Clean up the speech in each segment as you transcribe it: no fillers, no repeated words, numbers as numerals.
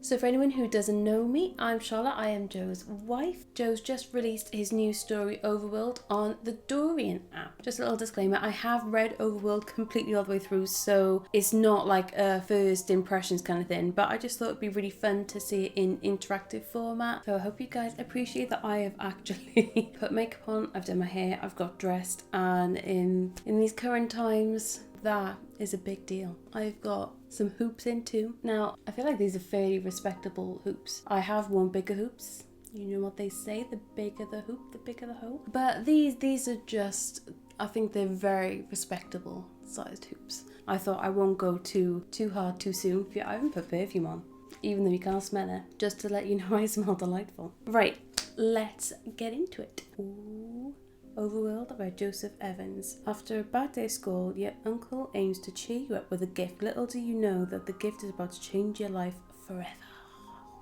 So for anyone who doesn't know me, I'm Charlotte. I am Joe's wife. Joe's just released his new story Overworld on the Dorian app. Just a little disclaimer, I have read Overworld completely all the way through, so it's not like a first impressions kind of thing, but I just thought it'd be really fun to see it in interactive format. So I hope you guys appreciate that I have actually put makeup on, I've done my hair, I've got dressed, and in these current times, that is a big deal. I've got some hoops in too. Now, I feel like these are fairly respectable hoops. I have worn bigger hoops. You know what they say, the bigger the hoop, the bigger the hole. But these are just, I think they're very respectable sized hoops. I thought I won't go too hard too soon. I haven't put perfume on, even though you can't smell it, just to let you know I smell delightful. Right, let's get into it. Ooh. Overworld by Joseph Evans. After a bad day of school, your uncle aims to cheer you up with a gift. Little do you know that the gift is about to change your life forever.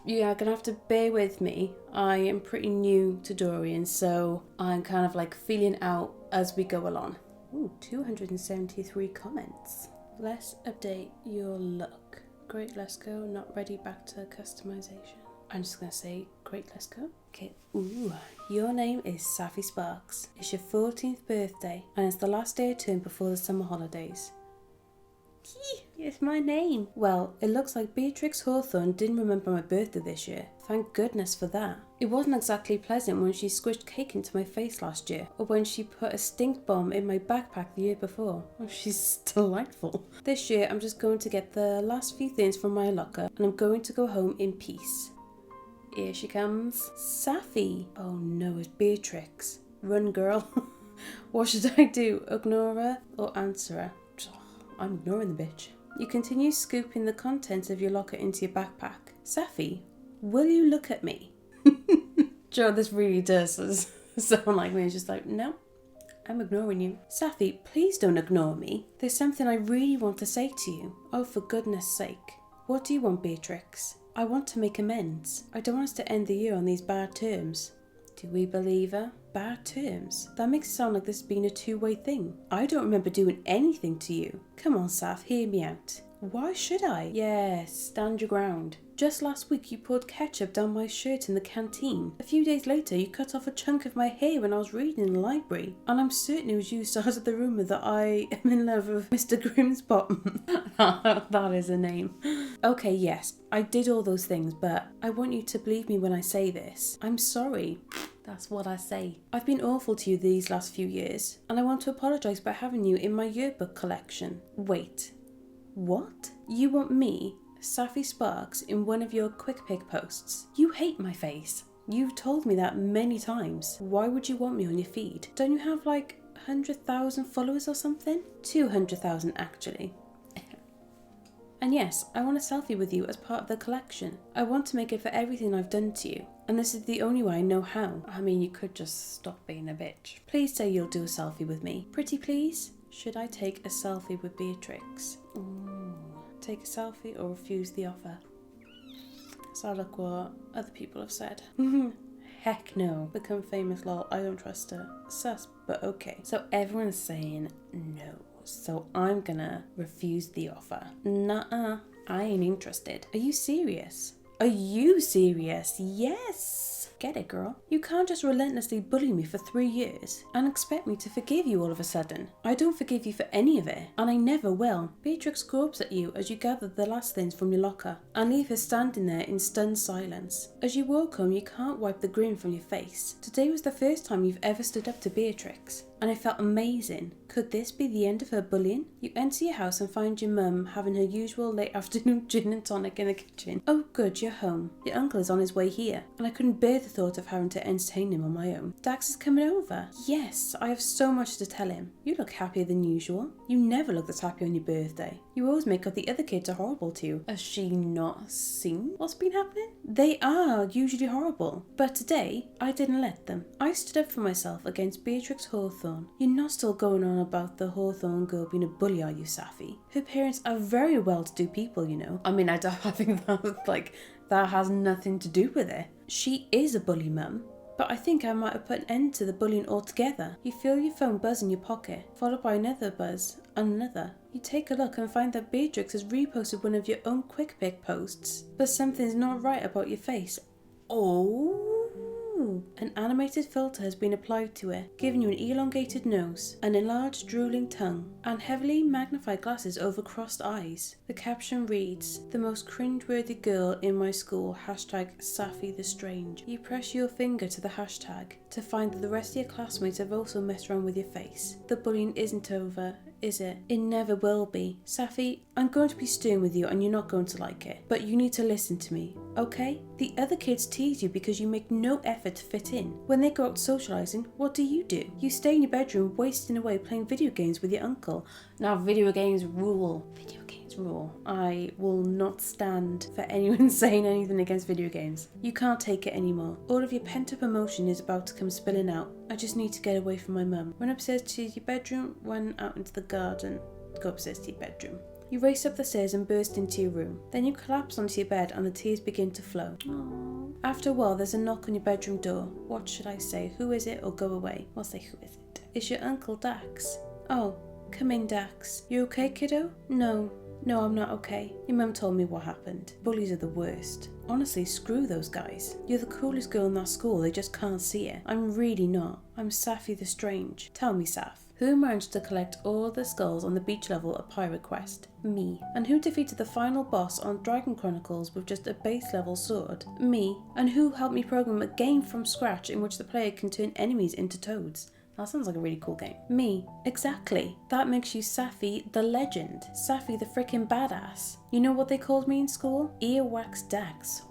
You are gonna have to bear with me. I am pretty new to Dorian, so I'm kind of like feeling out as we go along. Ooh, 273 comments. Let's update your look. Great, let's go. Not ready, back to customization. I'm just gonna say, great, let's go. Okay, ooh, your name is Safi Sparks. It's your 14th birthday, and it's the last day of term before the summer holidays. It's my name. Well, it looks like Beatrix Hawthorne didn't remember my birthday this year. Thank goodness for that. It wasn't exactly pleasant when she squished cake into my face last year, or when she put a stink bomb in my backpack the year before. Oh, she's delightful. This year, I'm just going to get the last few things from my locker, and I'm going to go home in peace. Here she comes. Safi. Oh no, it's Beatrix. Run, girl. What should I do? Ignore her or answer her? I'm ignoring the bitch. You continue scooping the contents of your locker into your backpack. Safi, will you look at me? Joe, this really does sound like me. It's just like, no, I'm ignoring you. Safi, please don't ignore me. There's something I really want to say to you. Oh, for goodness sake. What do you want, Beatrix? I want to make amends. I don't want us to end the year on these bad terms. Do we believe her? Bad terms? That makes it sound like this has been a two-way thing. I don't remember doing anything to you. Come on, Saf, hear me out. Why should I? Yes, stand your ground. Just last week you poured ketchup down my shirt in the canteen. A few days later you cut off a chunk of my hair when I was reading in the library. And I'm certain it was you who started the rumour that I am in love with Mr. Grimsbottom. That is a name. Okay, yes, I did all those things, but I want you to believe me when I say this. I'm sorry. That's what I say. I've been awful to you these last few years, and I want to apologise by having you in my yearbook collection. Wait. What? You want me, Safi Sparks, in one of your quick pick posts? You hate my face. You've told me that many times. Why would you want me on your feed? Don't you have like 100,000 followers or something? 200,000 actually. And yes, I want a selfie with you as part of the collection. I want to make it for everything I've done to you. And this is the only way I know how. I mean, you could just stop being a bitch. Please say you'll do a selfie with me. Pretty please? Should I take a selfie with Beatrix? Ooh. Take a selfie or refuse the offer? So look what other people have said. Heck no. Become famous, lol. I don't trust her. Sus, but okay. So everyone's saying no. So I'm gonna refuse the offer. Nuh-uh. I ain't interested. Are you serious? Are you serious? Yes. Get it, girl. You can't just relentlessly bully me for 3 years and expect me to forgive you all of a sudden. I don't forgive you for any of it, and I never will. Beatrix gropes at you as you gather the last things from your locker and leave her standing there in stunned silence. As you walk home, you can't wipe the grin from your face. Today was the first time you've ever stood up to Beatrix, and it felt amazing. Could this be the end of her bullying? You enter your house and find your mum having her usual late afternoon gin and tonic in the kitchen. Oh good, you're home. Your uncle is on his way here, and I couldn't bear the thought of having to entertain him on my own. Dax is coming over. Yes, I have so much to tell him. You look happier than usual. You never look this happy on your birthday. You always make out the other kids are horrible to you. Has she not seen what's been happening? They are usually horrible, but today I didn't let them. I stood up for myself against Beatrix Hawthorne. You're not still going on about the Hawthorne girl being a bully, are you, Safi? Her parents are very well-to-do people, you know. I mean, I think that has nothing to do with it. She is a bully, mum. But I think I might have put an end to the bullying altogether. You feel your phone buzz in your pocket, followed by another buzz, another. You take a look and find that Beatrix has reposted one of your own quick pick posts, but something's not right about your face. Oh! An animated filter has been applied to it, giving you an elongated nose, an enlarged drooling tongue, and heavily magnified glasses over crossed eyes. The caption reads, "The most cringeworthy girl in my school, hashtag Safi the Strange." You press your finger to the hashtag to find that the rest of your classmates have also messed around with your face. The bullying isn't over, is it? It never will be. Safi, I'm going to be stern with you and you're not going to like it, but you need to listen to me, okay? The other kids tease you because you make no effort to fit in. When they go out socialising, what do? You stay in your bedroom wasting away playing video games with your uncle. Now video games rule. Video games rule. I will not stand for anyone saying anything against video games. You can't take it anymore. All of your pent-up emotion is about to come spilling out. I just need to get away from my mum. Run upstairs to your bedroom, run out into the garden. Go upstairs to your bedroom. You race up the stairs and burst into your room. Then you collapse onto your bed and the tears begin to flow. Aww. After a while, there's a knock on your bedroom door. What should I say? Who is it or go away? I'll say who is it? It's your Uncle Dax. Oh, come in, Dax. You okay, kiddo? No, I'm not okay. Your mum told me what happened. Bullies are the worst. Honestly, screw those guys. You're the coolest girl in that school, they just can't see it. I'm really not. I'm Safi the Strange. Tell me, Saf. Who managed to collect all the skulls on the beach level at Pirate Quest? Me. And who defeated the final boss on Dragon Chronicles with just a base level sword? Me. And who helped me program a game from scratch in which the player can turn enemies into toads? That sounds like a really cool game. Me. Exactly. That makes you Safi the legend. Safi the freaking badass. You know what they called me in school? Earwax Dax.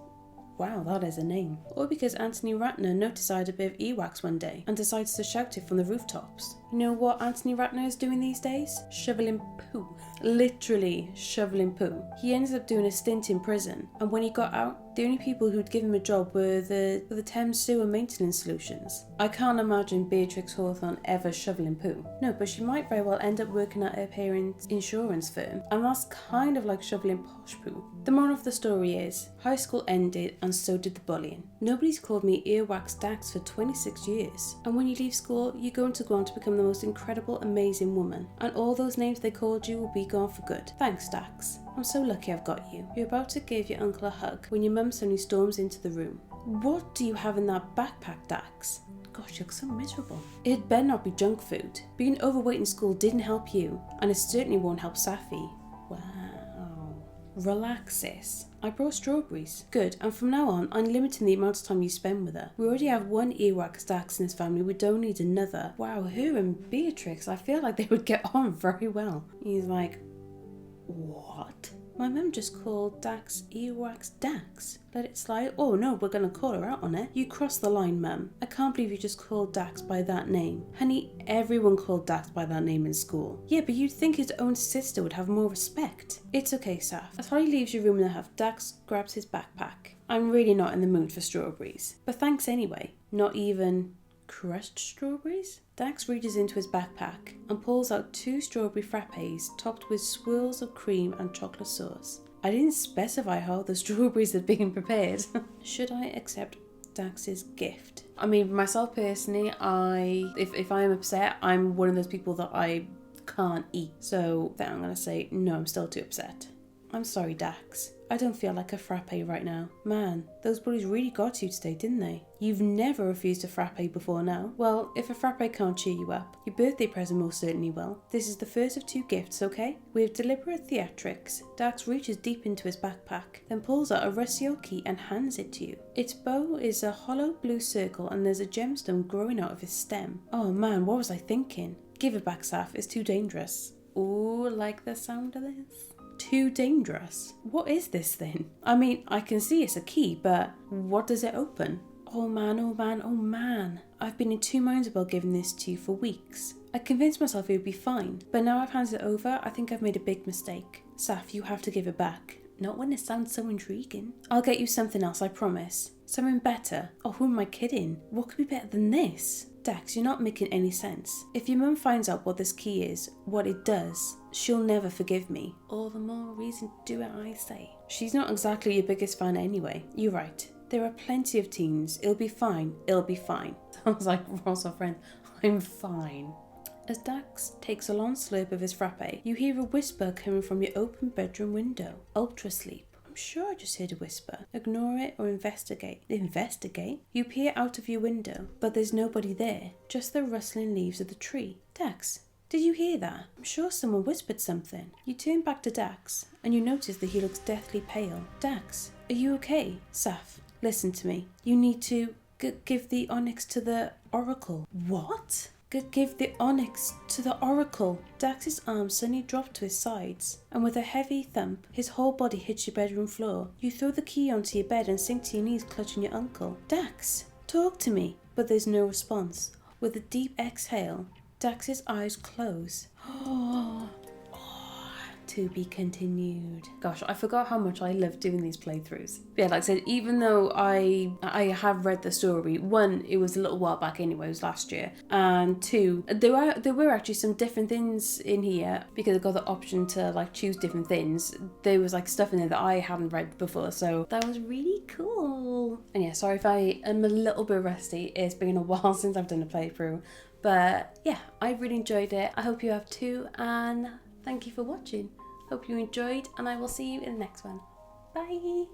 Wow, that is a name. Or because Anthony Ratner noticed I had a bit of earwax one day and decides to shout it from the rooftops. You know what Anthony Ratner is doing these days? Shoveling poo. Literally shoveling poo. He ended up doing a stint in prison, and when he got out, the only people who'd give him a job were the Thames Sewer Maintenance Solutions. I can't imagine Beatrix Hawthorne ever shoveling poo. No, but she might very well end up working at her parents' insurance firm, and that's kind of like shoveling posh poo. The moral of the story is, high school ended and so did the bullying. Nobody's called me Earwax Dax for 26 years, and when you leave school, you're going to go on to become the most incredible, amazing woman, and all those names they called you will be gone for good. Thanks, Dax. I'm so lucky I've got you. You're about to give your uncle a hug when your mum suddenly storms into the room. What do you have in that backpack, Dax? Gosh, you look so miserable. It better not be junk food. Being overweight in school didn't help you, and it certainly won't help Safi. Wow. Relax, sis. I brought strawberries. Good, and from now on, I'm limiting the amount of time you spend with her. We already have one Earwax Dax in this family, we don't need another. Wow, her and Beatrix, I feel like they would get on very well. He's like, what? My mum just called Dax Earwax Dax. Let it slide. Oh no, we're gonna call her out on it. You crossed the line, mum. I can't believe you just called Dax by that name. Honey, everyone called Dax by that name in school. Yeah, but you'd think his own sister would have more respect. It's okay, Saf. As Holly leaves your room in a huff, Dax grabs his backpack. I'm really not in the mood for strawberries. But thanks anyway. Not even crushed strawberries? Dax reaches into his backpack and pulls out 2 strawberry frappes topped with swirls of cream and chocolate sauce. I didn't specify how the strawberries had been prepared. Should I accept Dax's gift? I mean, myself personally, if I am upset, I'm one of those people that I can't eat. So then I'm going to say, no, I'm still too upset. I'm sorry, Dax. I don't feel like a frappe right now. Man, those bullies really got you today, didn't they? You've never refused a frappe before now. Well, if a frappe can't cheer you up, your birthday present most certainly will. This is the first of 2 gifts, okay? With deliberate theatrics, Dax reaches deep into his backpack, then pulls out a rusty old key and hands it to you. Its bow is a hollow blue circle and there's a gemstone growing out of its stem. Oh man, what was I thinking? Give it back, Saf, it's too dangerous. Ooh, like the sound of this? Too dangerous? What is this thing? I mean, I can see it's a key, but what does it open? Oh man, oh man, oh man. I've been in 2 minds about giving this to you for weeks. I convinced myself it would be fine, but now I've handed it over, I think I've made a big mistake. Saf, you have to give it back. Not when it sounds so intriguing. I'll get you something else, I promise. Something better. Oh, who am I kidding? What could be better than this? Dax, you're not making any sense. If your mum finds out what this key is, what it does, she'll never forgive me. All the more reason to do what I say. She's not exactly your biggest fan anyway. You're right. There are plenty of teens. It'll be fine. It'll be fine. Sounds like Ross, our friend. I'm fine. As Dax takes a long slurp of his frappe, you hear a whisper coming from your open bedroom window. Ultra sleep. I'm sure I just heard a whisper. Ignore it or investigate. Investigate? You peer out of your window, but there's nobody there, just the rustling leaves of the tree. Dax, did you hear that? I'm sure someone whispered something. You turn back to Dax, and you notice that he looks deathly pale. Dax, are you okay? Saf, listen to me. You need to give the onyx to the oracle. What? Give the onyx to the oracle. Dax's arms suddenly drop to his sides, and with a heavy thump, his whole body hits your bedroom floor. You throw the key onto your bed and sink to your knees, clutching your uncle. Dax, talk to me. But there's no response. With a deep exhale, Dax's eyes close. To be continued. Gosh, I forgot how much I love doing these playthroughs. But yeah, like I said, even though I have read the story, one, it was a little while back anyway, it was last year, and two, there were actually some different things in here because I got the option to like choose different things. There was like stuff in there that I hadn't read before, so that was really cool. And yeah, sorry if I am a little bit rusty. It's been a while since I've done a playthrough, but yeah, I really enjoyed it. I hope you have too, and thank you for watching. Hope you enjoyed, and I will see you in the next one. Bye!